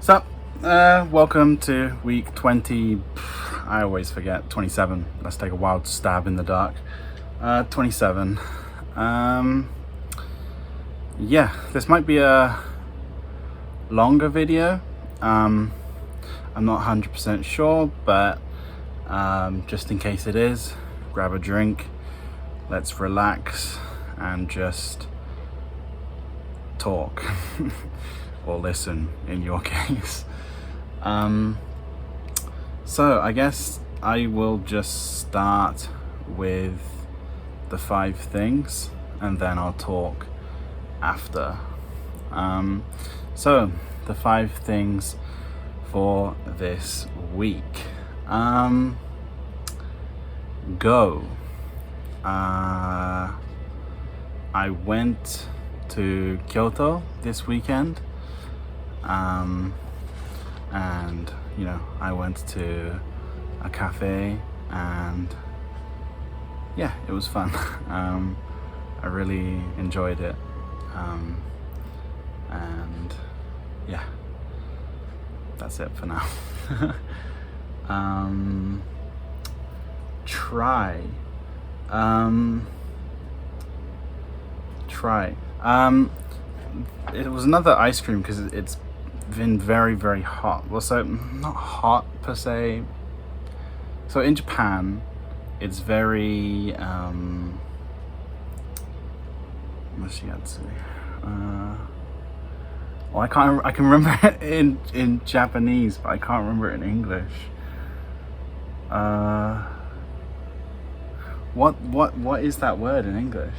So, welcome to week 20. I always forget 27. Let's take a wild stab in the dark. 27. Yeah, this might be a longer video. I'm not 100% sure, but just in case it is, grab a drink, let's relax and just talk or listen in your case. So I guess I will just start with the 5 things and then I'll talk after. So the 5 things for this week. Go. I went to Kyoto this weekend, and I went to a cafe and yeah, it was fun. I really enjoyed it, and yeah, that's it for now. Try. It was another ice cream because it's been very, very hot. Well, so not hot per se. So in Japan, it's very well, I can remember it in Japanese, but I can't remember it in English. What is that word in English?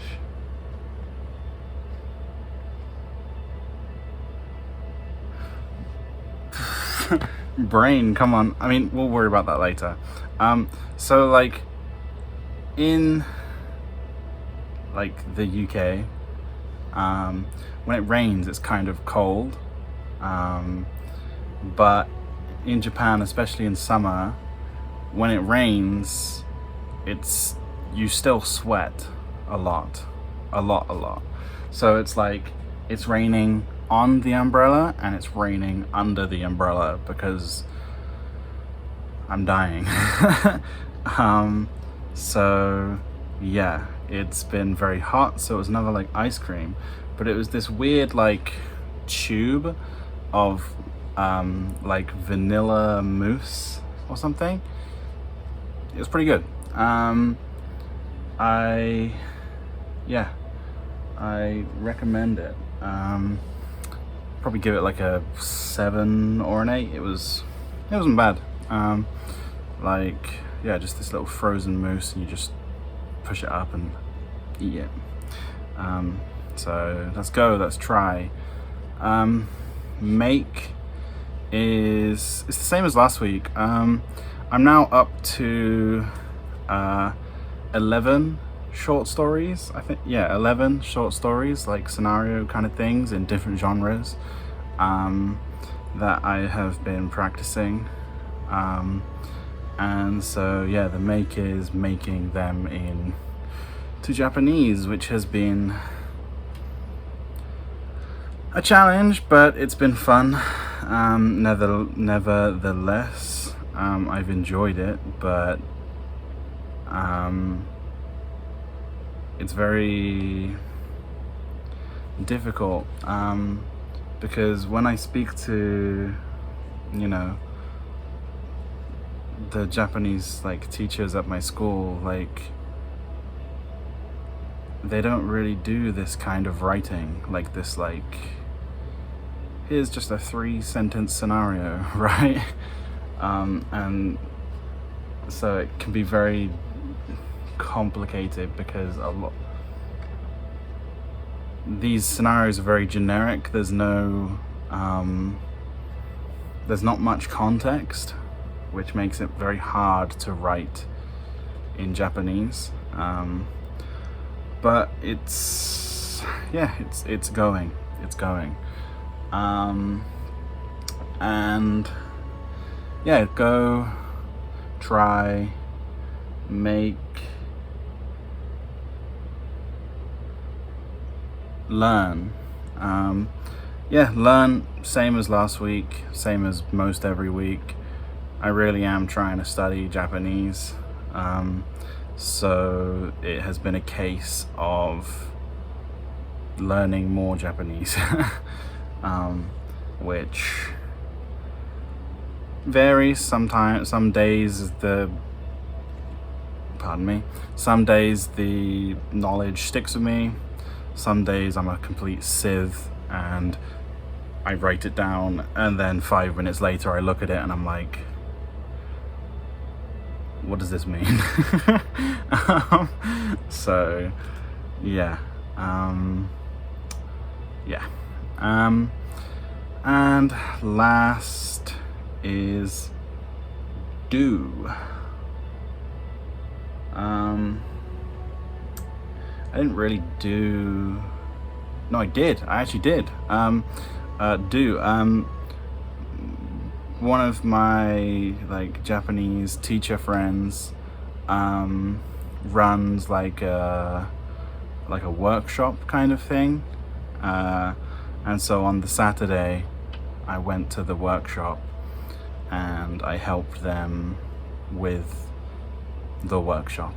Brain, come on. I mean, we'll worry about that later. So like in like the UK, when it rains, it's kind of cold. But in Japan, especially in summer, when it rains, you still sweat a lot. So it's like it's raining on the umbrella and it's raining under the umbrella because I'm dying. So yeah, it's been very hot. So it was another like ice cream, but it was this weird like tube of like vanilla mousse or something. It was pretty good. I recommend it. Probably give it like a 7 or an 8. It wasn't bad. Just this little frozen mousse, and you just push it up and eat it. So let's try. Make it's the same as last week. I'm now up to 11 short stories, I think. 11 short stories, like scenario kind of things in different genres, that I have been practicing. And so yeah, the make is making them into Japanese, which has been a challenge, but it's been fun. Nevertheless, I've enjoyed it, but it's very difficult, because when I speak to the Japanese like teachers at my school, like they don't really do this kind of writing like this, like here's just a 3-sentence scenario, right? And so it can be very complicated because these scenarios are very generic. There's not much context, which makes it very hard to write in Japanese. But it's going. And yeah, go, try, make, learn. yeah, learn same as last week, same as most every week. I really am trying to study Japanese. So it has been a case of learning more Japanese, which varies sometimes. Some days the knowledge sticks with me. Some days I'm a complete sieve and I write it down, and then 5 minutes later I look at it and I'm like, what does this mean? So yeah, and last is do. I didn't really do. No, I did. I actually did. Do. One of my like Japanese teacher friends runs like a workshop kind of thing, and so on the Saturday I went to the workshop and I helped them with the workshop,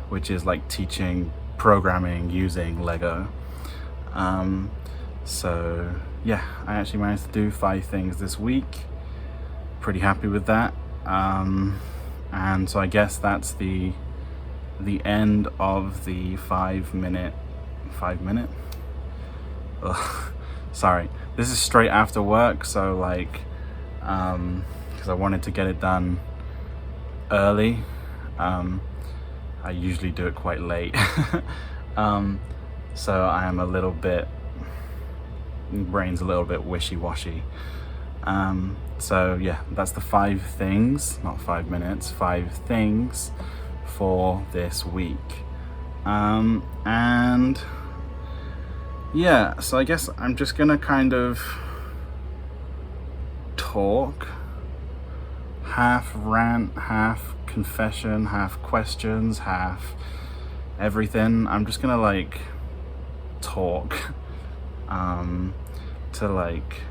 which is like teaching programming using Lego. So yeah, I actually managed to do 5 things this week. Pretty happy with that. And so I guess that's the end of the 5 minute. Ugh, sorry, this is straight after work, so like, because I wanted to get it done early. I usually do it quite late. So I am a little bit, brain's a little bit wishy-washy. So yeah, that's the 5 things, not 5 minutes, 5 things for this week. And yeah, so I guess I'm just gonna kind of talk, half rant, half confession, half questions, half everything. I'm just gonna like talk to like,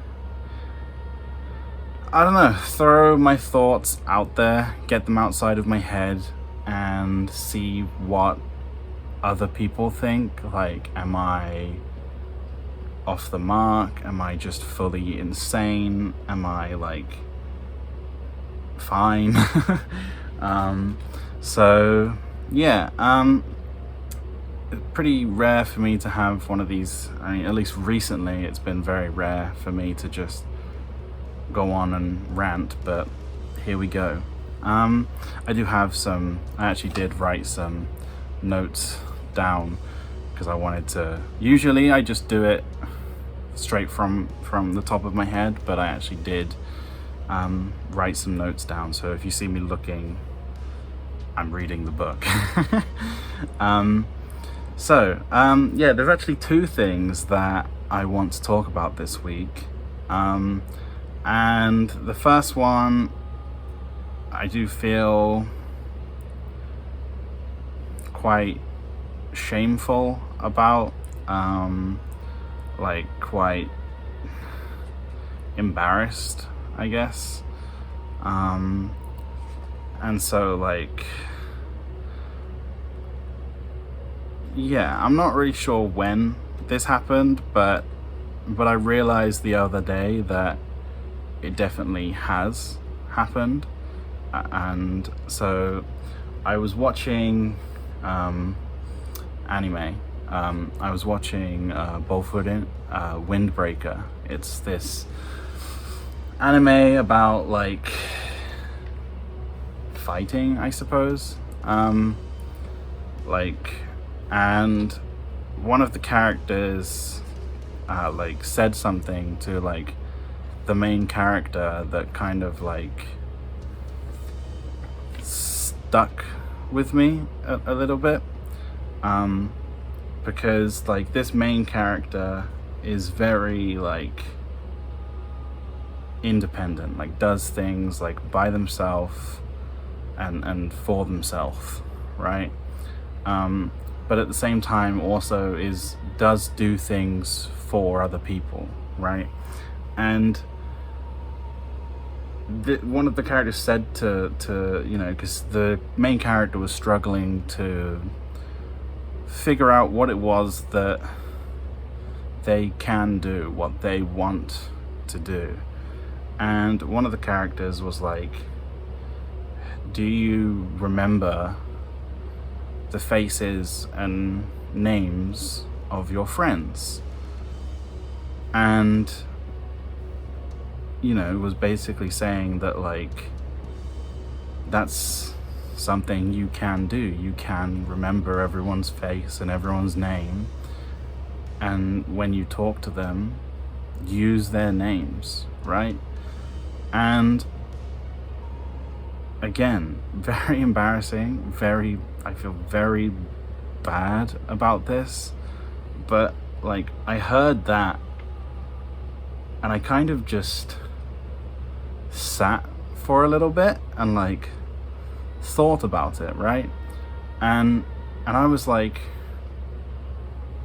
I don't know, throw my thoughts out there, get them outside of my head and see what other people think. Like, am I off the mark? Am I just fully insane? Am I like fine? So yeah, pretty rare for me to have one of these. I mean, at least recently it's been very rare for me to just go on and rant, but here we go. I do have some, I actually did write some notes down because I wanted to, usually I just do it straight from the top of my head, but I actually did write some notes down, so if you see me looking, I'm reading the book. Yeah, there's actually 2 things that I want to talk about this week. And the first one, I do feel quite shameful about, like quite embarrassed, I guess. And so like, yeah, I'm not really sure when this happened, but I realized the other day that it definitely has happened. And so I was watching anime. I was watching Bofuden Windbreaker. It's this anime about like fighting, I suppose. And one of the characters like said something to like the main character that kind of like stuck with me a little bit, because like this main character is very like independent, like does things like by themselves and for themselves, right? But at the same time also does do things for other people, right? And one of the characters said to because the main character was struggling to figure out what it was that they can do, what they want to do. And one of the characters was like, do you remember the faces and names of your friends? And was basically saying that, like, that's something you can do. You can remember everyone's face and everyone's name, and when you talk to them, use their names, right? And again, very embarrassing, I feel very bad about this, but like, I heard that and I kind of just sat for a little bit and like thought about it, right? And I was like,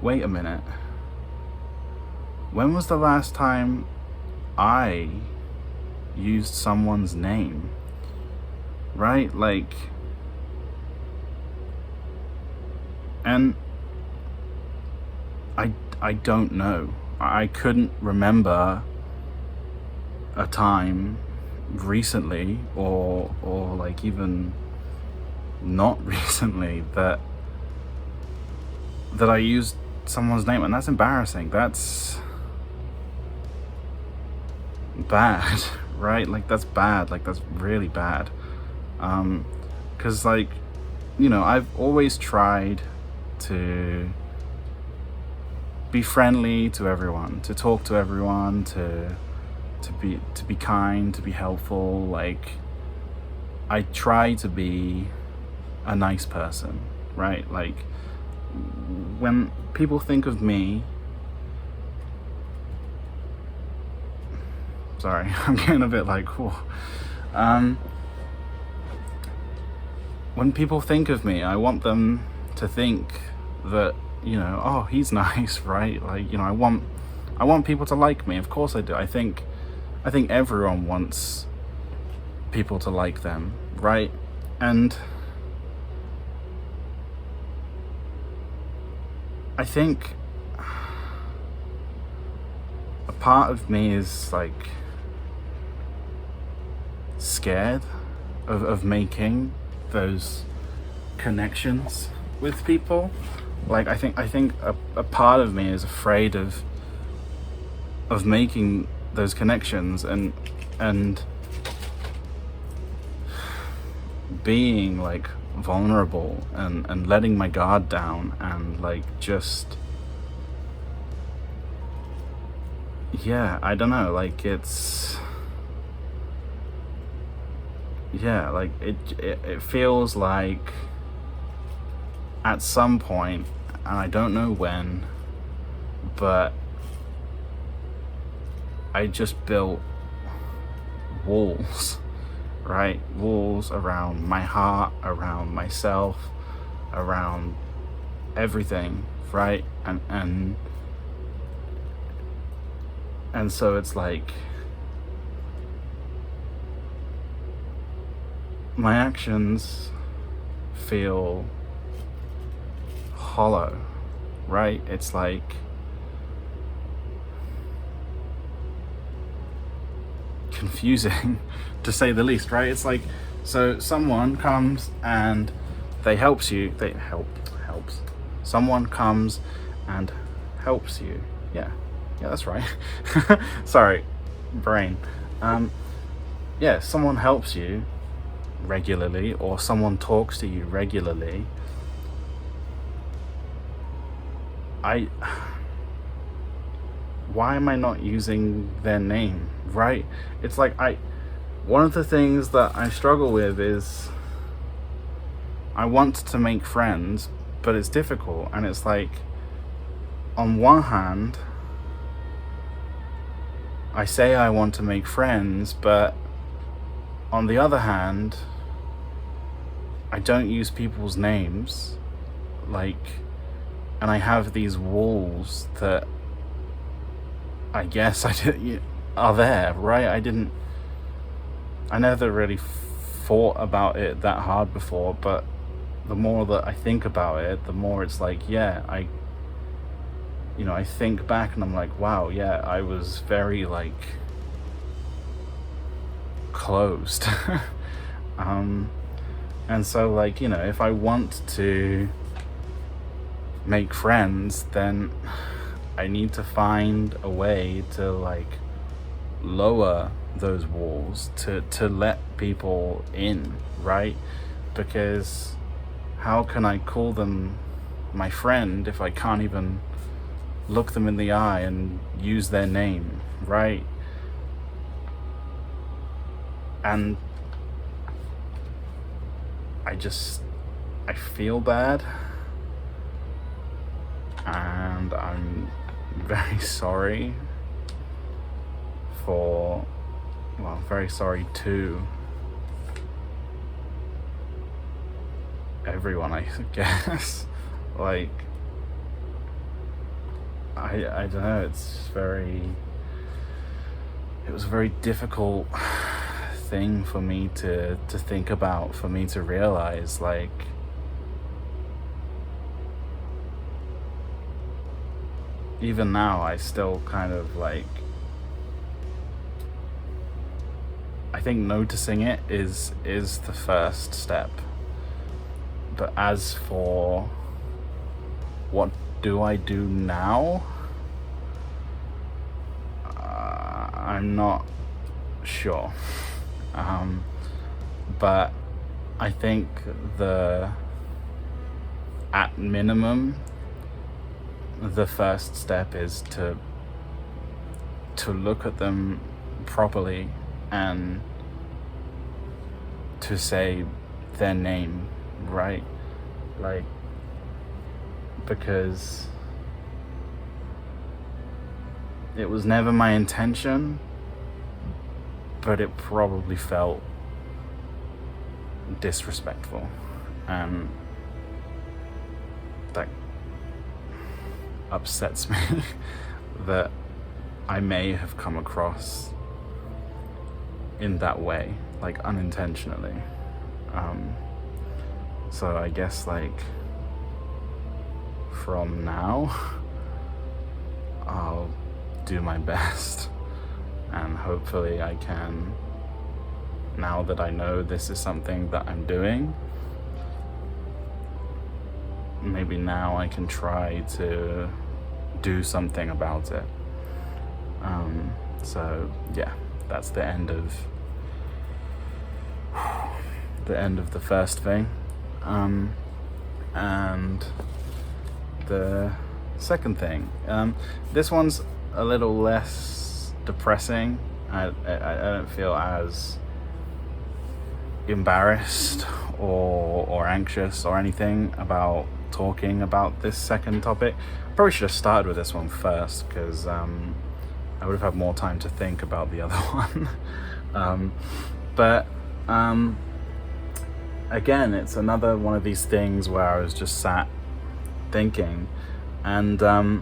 wait a minute, when was the last time I used someone's name, right? Like, and I don't know. I couldn't remember a time recently or like even not recently that I used someone's name, and that's embarrassing. That's bad, right? Like, that's bad. Like, that's really bad. Because like, I've always tried to be friendly to everyone, to talk to everyone, to be kind, to be helpful. Like, I try to be a nice person, right? Like, when people think of me, sorry, I'm getting a bit like, whew. When people think of me, I want them to think that, oh, he's nice, right? Like, I want people to like me. Of course I do. I think everyone wants people to like them, right? And I think a part of me is like scared of making those connections with people. Like, I think a part of me is afraid of making those connections and being like vulnerable and letting my guard down and like just, yeah, I don't know, like, it's, yeah, like it feels like at some point, and I don't know when, but I just built walls, right? Walls around my heart, around myself, around everything, right? And so it's like my actions feel hollow, right? It's like confusing to say the least, right? It's like, so someone comes and helps someone comes and helps you. Yeah, that's right. Sorry, brain. Yeah, someone helps you regularly, or someone talks to you regularly. Why am I not using their name, right? It's like, one of the things that I struggle with is I want to make friends, but it's difficult. And it's like, on one hand, I say I want to make friends, but on the other hand, I don't use people's names, like, and I have these walls that I guess are there, right? I never really thought about it that hard before, but the more that I think about it, the more it's like, yeah, I think back and I'm like, wow, yeah, I was very like closed. And so like, if I want to make friends, then I need to find a way to like lower those walls to let people in, right? Because how can I call them my friend if I can't even look them in the eye and use their name, right? And I feel bad, and I'm very sorry very sorry to everyone, I guess. Like, I don't know, it was a very difficult thing for me to think about, for me to realize, like, even now I still kind of like, I think noticing it is the first step. But as for what do I do now, I'm not sure. But I think at minimum, the first step is to look at them properly and to say their name, right? Like, because it was never my intention, but it probably felt disrespectful, and that upsets me that I may have come across in that way, like unintentionally. So I guess like from now I'll do my best, and hopefully I can, now that I know this is something that I'm doing, maybe now I can try to do something about it. So yeah, that's the end of the first thing. And the second thing, this one's a little less depressing. I don't feel as embarrassed or anxious or anything about talking about this second topic. Probably should have started with this one first, because I would have had more time to think about the other one. But again, it's another one of these things where I was just sat thinking, and I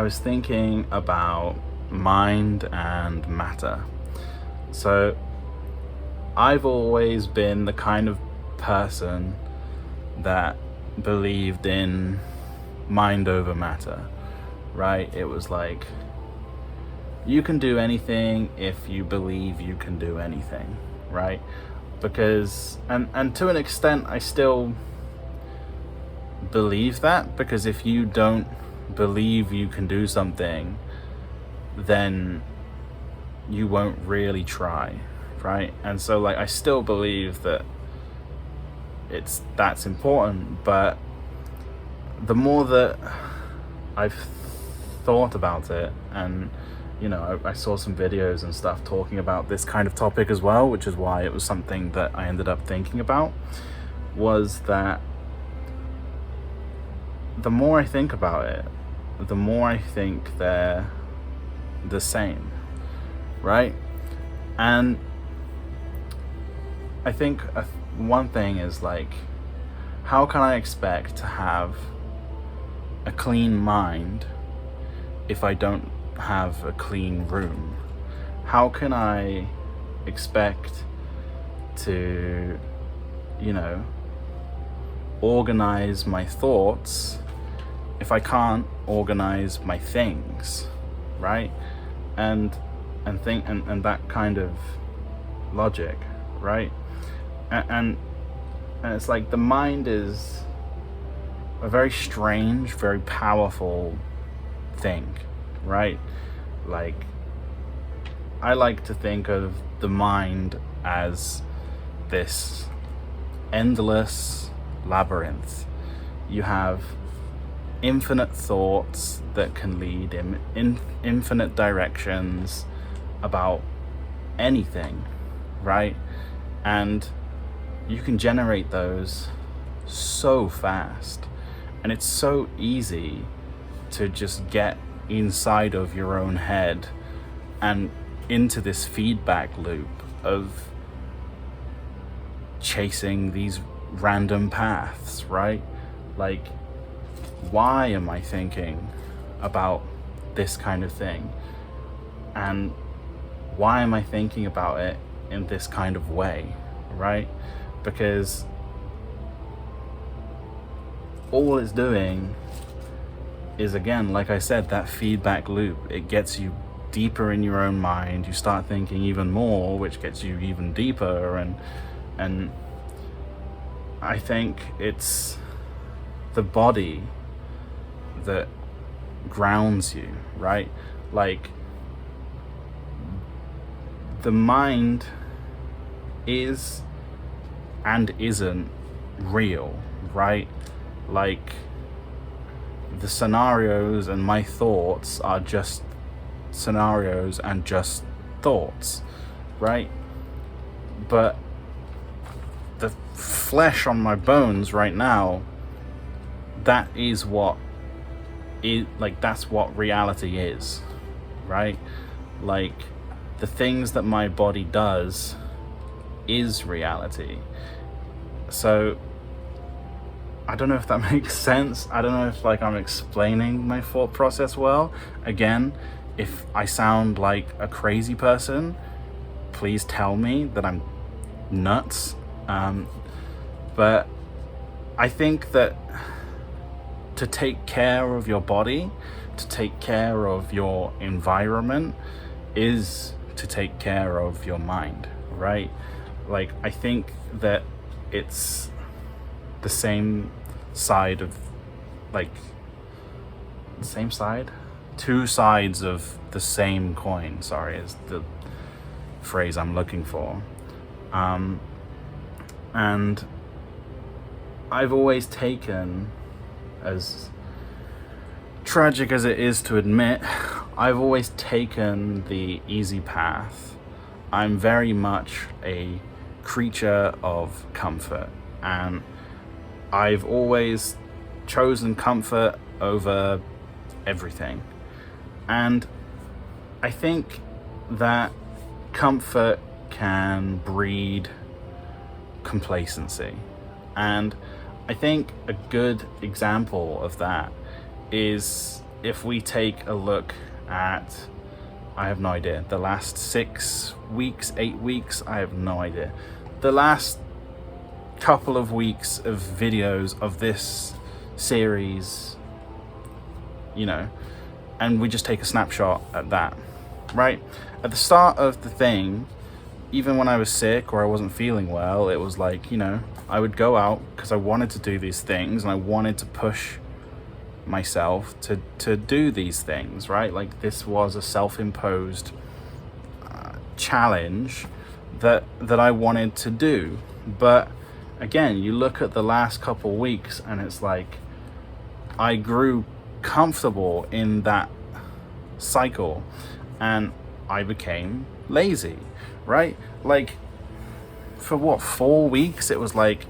was thinking about mind and matter. So I've always been the kind of person that believed in mind over matter, right? It was like, you can do anything if you believe you can do anything, right? Because, and to an extent, I still believe that, because if you don't believe you can do something, then you won't really try, right? And so like, I still believe that that's important, but the more that I've thought about it, and I saw some videos and stuff talking about this kind of topic as well, which is why it was something that I ended up thinking about, was that the more I think about it, the more I think they're the same, right? And I think one thing is like, how can I expect to have a clean mind if I don't have a clean room? How can I expect to, you know, organize my thoughts if I can't organize my things, right? And that kind of logic, right? And it's like the mind is a very strange, very powerful thing, right? Like, I like to think of the mind as this endless labyrinth. You have infinite thoughts that can lead in infinite directions about anything, right? And you can generate those so fast, and it's so easy to just get inside of your own head and into this feedback loop of chasing these random paths, right? Like, why am I thinking about this kind of thing? And why am I thinking about it in this kind of way, right? Because all it's doing is, again, like I said, that feedback loop. It gets you deeper in your own mind. You start thinking even more, which gets you even deeper, and I think it's the body that grounds you, right? Like, the mind is and isn't real, right? Like, the scenarios and my thoughts are just scenarios and just thoughts, right? But the flesh on my bones right now, that is what is, like, that's what reality is, right? Like, the things that my body does is reality. So I don't know if that makes sense. I don't know if, like, I'm explaining my thought process well. Again, if I sound like a crazy person, please tell me that I'm nuts. But I think that to take care of your body, to take care of your environment, is to take care of your mind, right? Like, I think that it's the same side of, like, the same side? Two sides of the same coin, sorry, is the phrase I'm looking for. And I've always taken, as tragic as it is to admit, I've always taken the easy path. I'm very much a creature of comfort, and I've always chosen comfort over everything. And I think that comfort can breed complacency. And I think a good example of that is if we take a look at, I have no idea, the last 6 weeks, 8 weeks, I have no idea. The last couple of weeks of videos of this series, you know, and we just take a snapshot at that, right? At the start of the thing, even when I was sick or I wasn't feeling well, it was like, you know, I would go out because I wanted to do these things and I wanted to push myself to do these things, right? Like, this was a self-imposed challenge that I wanted to do. But again, you look at the last couple weeks and it's like I grew comfortable in that cycle and I became lazy, right? Like, for what, 4 weeks it was like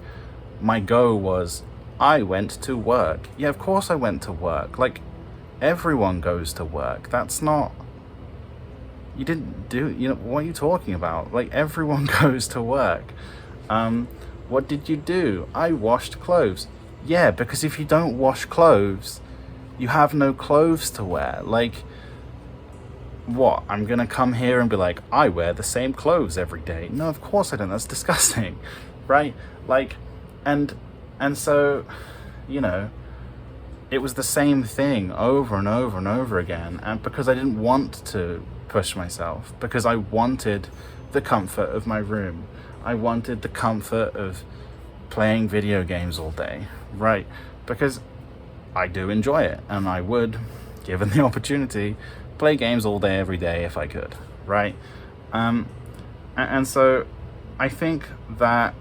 my go was I went to work. Yeah, of course I went to work. Like, everyone goes to work. That's not, you didn't do, you know, what are you talking about? Like, everyone goes to work. What did you do? I washed clothes. Yeah, because if you don't wash clothes, You have no clothes to wear. Like, what? I'm gonna come here and be like, I wear the same clothes every day. No, of course I don't. That's disgusting, right? Like, and so, you know, it was the same thing over and over and over again. And because I didn't want to push myself, because I wanted the comfort of my room, I wanted the comfort of playing video games all day, right? Because I do enjoy it, and I would, given the opportunity, play games all day every day if I could, right? And so I think that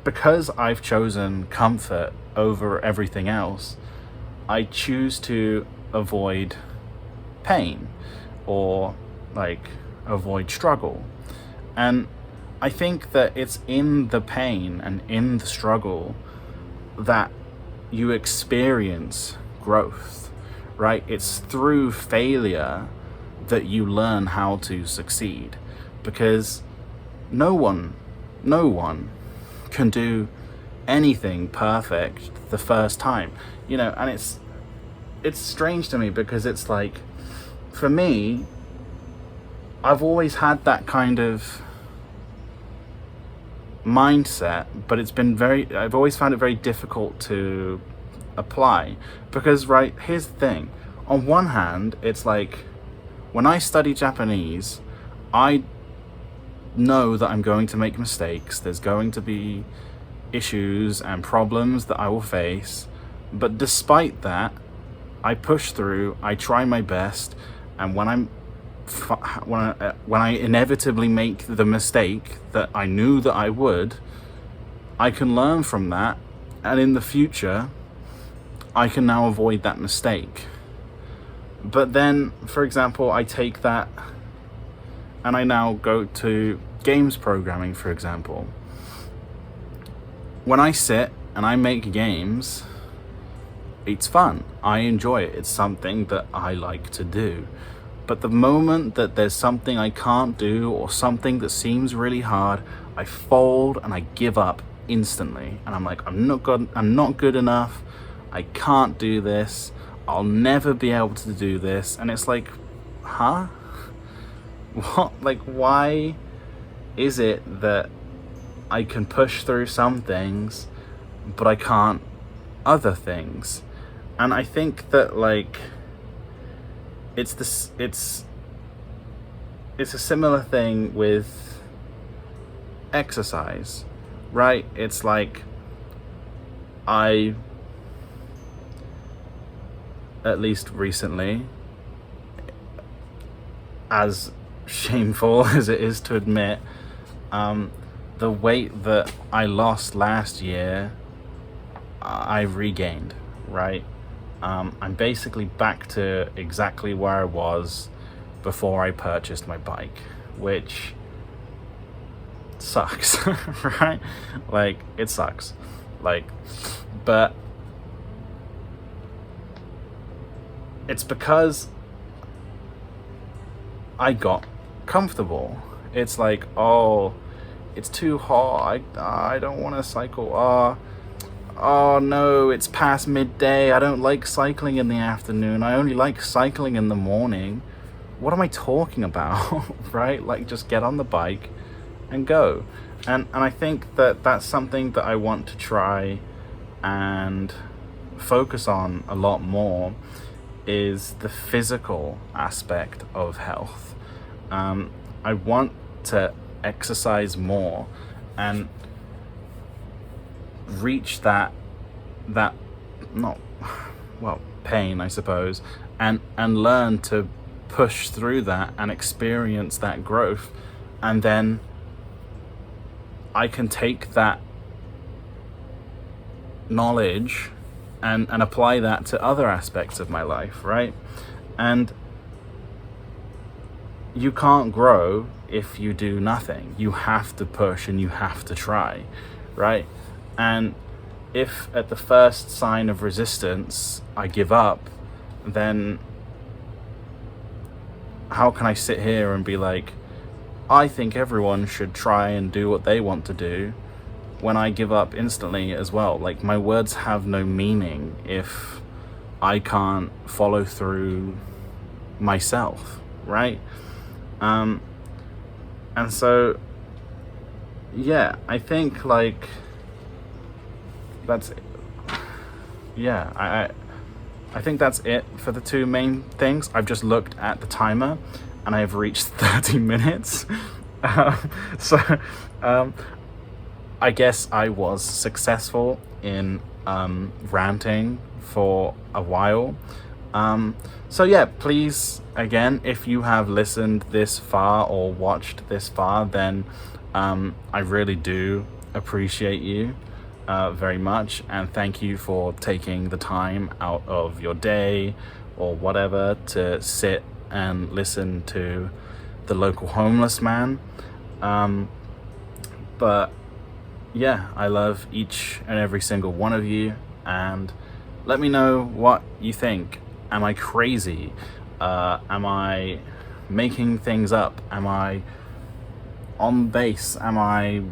because I've chosen comfort over everything else, I choose to avoid pain or like avoid struggle. And I think that it's in the pain and in the struggle that you experience growth, right? It's through failure that you learn how to succeed, because no one can do anything perfect the first time, you know. And it's strange to me, because it's like, for me, I've always had that kind of mindset, but I've always found it very difficult to apply, because, right, here's the thing. On one hand, it's like, when I study Japanese, I know that I'm going to make mistakes. There's going to be issues and problems that I will face, but despite that, I push through, I try my best, and when I inevitably make the mistake that I knew that I would, I can learn from that, and in the future I can now avoid that mistake. But then, for example, I take that and I now go to games programming, for example. When I sit and I make games, it's fun. I enjoy it. It's something that I like to do. But the moment that there's something I can't do, or something that seems really hard, I fold and I give up instantly. And I'm like, I'm not good enough. I can't do this. I'll never be able to do this. And it's like, huh? What? Like, why is it that I can push through some things, but I can't other things? And I think that, like, it's a similar thing with exercise, right? It's like, I, at least recently, as shameful as it is to admit, the weight that I lost last year, I've regained, right? I'm basically back to exactly where I was before I purchased my bike, which sucks, right? Like, it sucks. Like, but it's because I got comfortable. It's like, oh, it's too hot, I don't want to cycle. Oh no, it's past midday, I don't like cycling in the afternoon, I only like cycling in the morning. What am I talking about? Right? Like, just get on the bike and go. And I think that that's something that I want to try and focus on a lot more, is the physical aspect of health. I want to exercise more and reach that not, well, pain, I suppose, and learn to push through that and experience that growth. And then I can take that knowledge and apply that to other aspects of my life, right? And you can't grow if you do nothing. You have to push and you have to try, right? And if at the first sign of resistance I give up, then how can I sit here and be like, I think everyone should try and do what they want to do? when I give up instantly as well. Like, my words have no meaning if I can't follow through myself, right? And so, yeah, I think, like, that's, yeah, I think that's it for the two main things. I've just looked at the timer and I have reached 30 minutes. So I guess I was successful in ranting for a while. So yeah, please, again, if you have listened this far or watched this far, then I really do appreciate you very much, and thank you for taking the time out of your day or whatever to sit and listen to the local homeless man. But yeah, I love each and every single one of you, and let me know what you think. Am I crazy? Am I making things up? Am I on base? Am I,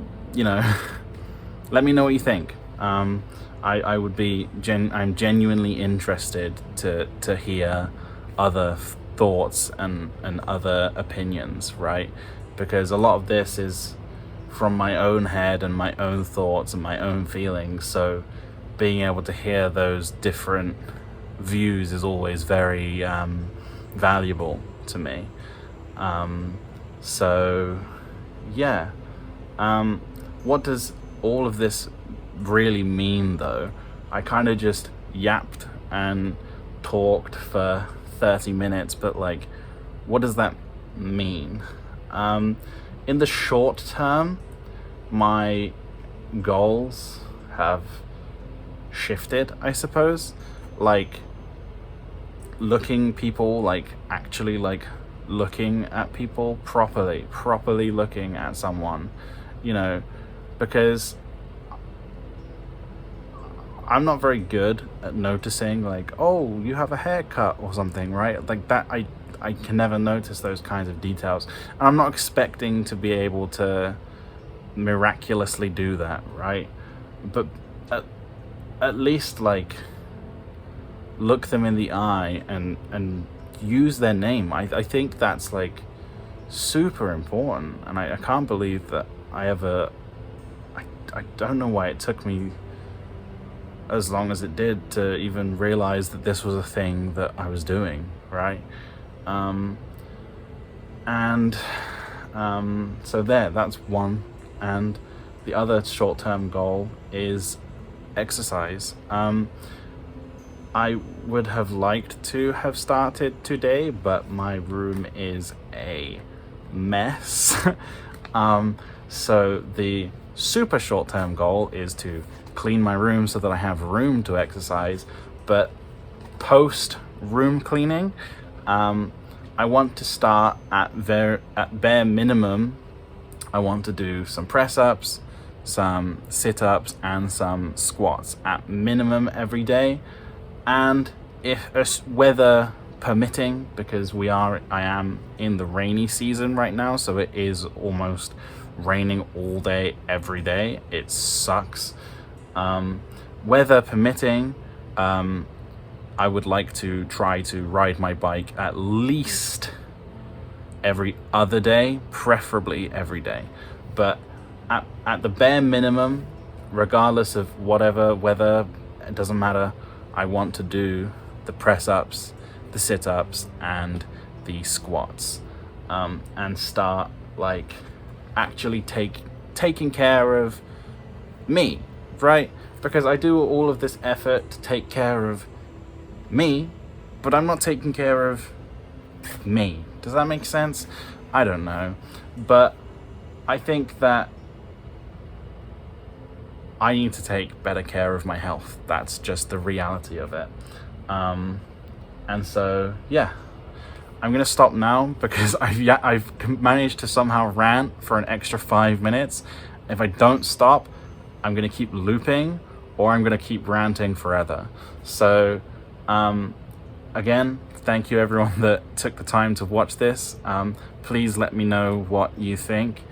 let me know what you think. I would be I'm genuinely interested to hear other thoughts and other opinions, right? Because a lot of this is from my own head and my own thoughts and my own feelings, so being able to hear those different views is always very valuable to me. So yeah, what does all of this really mean though? I kind of just yapped and talked for 30 minutes, but like, what does that mean? In the short term, my goals have shifted, I suppose. Like, actually looking at people properly looking at someone, because I'm not very good at noticing, like, oh, you have a haircut or something, right? Like that, I can never notice those kinds of details. And I'm not expecting to be able to miraculously do that, right? But at least, like, look them in the eye and use their name. I think that's, like, super important. And I can't believe that I don't know why it took me as long as it did to even realize that this was a thing that I was doing, right? So that's one. And the other short-term goal is exercise. I would have liked to have started today, but my room is a mess. So the super short-term goal is to clean my room so that I have room to exercise. But post room cleaning, I want to start at bare minimum. I want to do some press-ups, some sit-ups, and some squats at minimum every day. And if weather permitting, because I am in the rainy season right now, so it is almost raining all day every day. It sucks. Weather permitting, I would like to try to ride my bike at least every other day, preferably every day. But at the bare minimum, regardless of whatever weather, it doesn't matter, I want to do the press-ups, the sit-ups, and the squats, and start, like, actually taking care of me, right? Because I do all of this effort to take care of me, but I'm not taking care of me. Does that make sense? I don't know. But I think that I need to take better care of my health. That's just the reality of it. And so, yeah, I'm gonna stop now because I've managed to somehow rant for an extra 5 minutes. If I don't stop, I'm gonna keep looping, or I'm gonna keep ranting forever. So, again, thank you everyone that took the time to watch this. Please let me know what you think,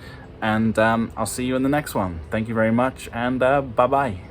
and I'll see you in the next one. Thank you very much, and bye bye.